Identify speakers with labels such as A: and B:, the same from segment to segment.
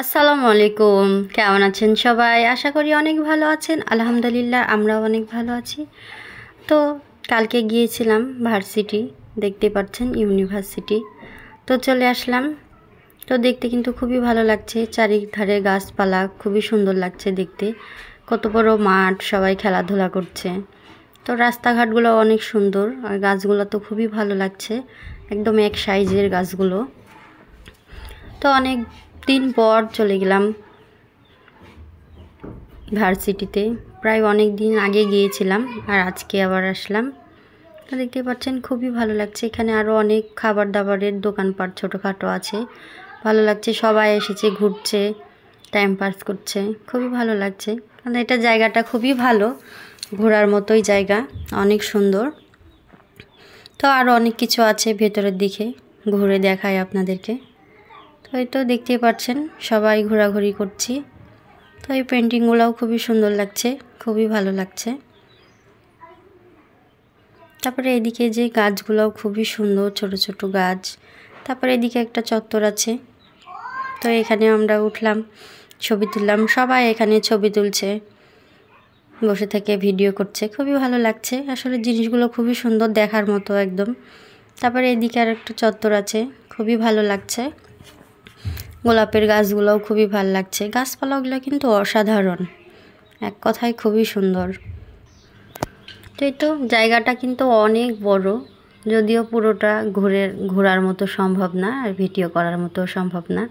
A: আসসালামু আলাইকুম। কেমন আছেন সবাই? আশা করি অনেক ভালো আছেন। আলহামদুলিল্লাহ আমরাও অনেক ভালো আছি। তো কালকে গিয়েছিলাম ভার্সিটি, দেখতে পাচ্ছেন ইউনিভার্সিটি। তো চলে আসলাম। তো দেখতে কিন্তু খুবই ভালো লাগছে, চারিধারে গাছপালা খুবই সুন্দর লাগছে দেখতে। কত বড় মাঠ, সবাই খেলাধুলা করছে। তো রাস্তাঘাটগুলো অনেক সুন্দর, আর গাছগুলো তো খুবই ভালো লাগছে, একদম এক সাইজের গাছগুলো। তো অনেক দিন পর চলে গেলাম ভার্সিটিতে, প্রায় অনেক দিন আগে গিয়েছিলাম আর আজকে আবার আসলাম। তো দেখতে পাচ্ছেন খুবই ভালো লাগছে, এখানে আরও অনেক খাবার দাবারের দোকানপাট ছোটোখাটো আছে। ভালো লাগছে, সবাই এসেছে, ঘুরছে, টাইম পাস করছে, খুবই ভালো লাগছে। কারণ এটা জায়গাটা খুবই ভালো, ঘোরার মতোই জায়গা, অনেক সুন্দর। তো আরও অনেক কিছু আছে ভেতরের দিকে, ঘুরে দেখায় আপনাদেরকে। তো এই তো দেখতেই পাচ্ছেন সবাই ঘোরাঘুরি করছি। তো এই পেন্টিংগুলোও খুবই সুন্দর লাগছে, খুবই ভালো লাগছে। তারপরে এদিকে যে গাছগুলোও খুবই সুন্দর, ছোট ছোট গাছ। তারপরে এদিকে একটা চত্বর আছে, তো এখানে আমরা উঠলাম, ছবি তুললাম। সবাই এখানে ছবি তুলছে, বসে থেকে ভিডিও করছে, খুবই ভালো লাগছে। আসলে জিনিসগুলো খুবই সুন্দর, দেখার মতো একদম। তারপরে এদিকে আর একটা চত্বর আছে, খুবই ভালো লাগছে। গোলাপের গাছগুলোও খুবই ভালো লাগছে, গাছপালাগুলো কিন্তু অসাধারণ, এক কথায় খুবই সুন্দর। তো এই তো জায়গাটা কিন্তু অনেক বড়, যদিও পুরোটা ঘোরার মতো সম্ভব না, আর ভিডিও করার মতো সম্ভব না।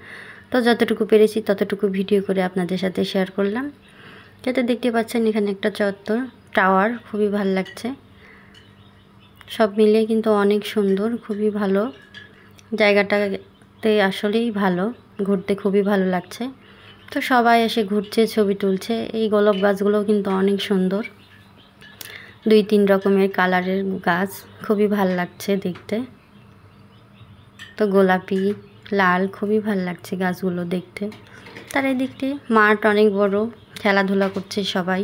A: তো যতটুকু পেরেছি ততটুকু ভিডিও করে আপনাদের সাথে শেয়ার করলাম। যেটা দেখতে পাচ্ছেন এখানে একটা চত্বর, টাওয়ার, খুবই ভালো লাগছে। সব মিলিয়ে কিন্তু অনেক সুন্দর, খুবই ভালো জায়গাটাতে, আসলেই ভালো, ঘুরতে খুবই ভালো লাগছে। তো সবাই এসে ঘুরছে, ছবি তুলছে। এই গোলাপ গাছগুলোও কিন্তু অনেক সুন্দর, 2-3 রকমের কালারের গাছ, খুবই ভালো লাগছে দেখতে। তো গোলাপি, লাল, খুবই ভালো লাগছে গাছগুলো দেখতে। তার এদিকটি মাঠ অনেক বড়, খেলাধুলা করছে সবাই।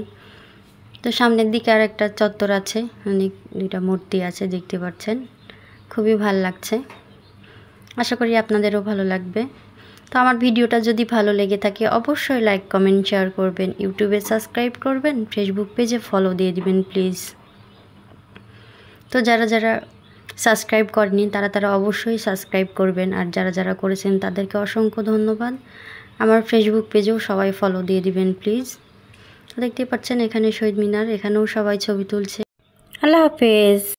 A: তো সামনের দিকে আর একটা চত্বর আছে, অনেক 2টা মূর্তি আছে দেখতে পাচ্ছেন, খুবই ভালো লাগছে। আশা করি আপনাদেরও ভালো লাগবে। তো আমার ভিডিওটা যদি ভালো লেগে থাকে অবশ্যই লাইক, কমেন্ট, শেয়ার করবেন, ইউটিউবে সাবস্ক্রাইব করবেন, ফেসবুক পেজে ফলো দিয়ে দিবেন প্লিজ। তো যারা যারা সাবস্ক্রাইব করেনি তারা অবশ্যই সাবস্ক্রাইব করবেন, আর যারা যারা করেছেন তাদেরকে অসংখ্য ধন্যবাদ। আমার ফেসবুক পেজেও সবাই ফলো দিয়ে দিবেন প্লিজ। দেখতে পাচ্ছেন এখানে শহীদ মিনার, এখানেও সবাই ছবি তুলছে। আল্লাহ হাফেজ।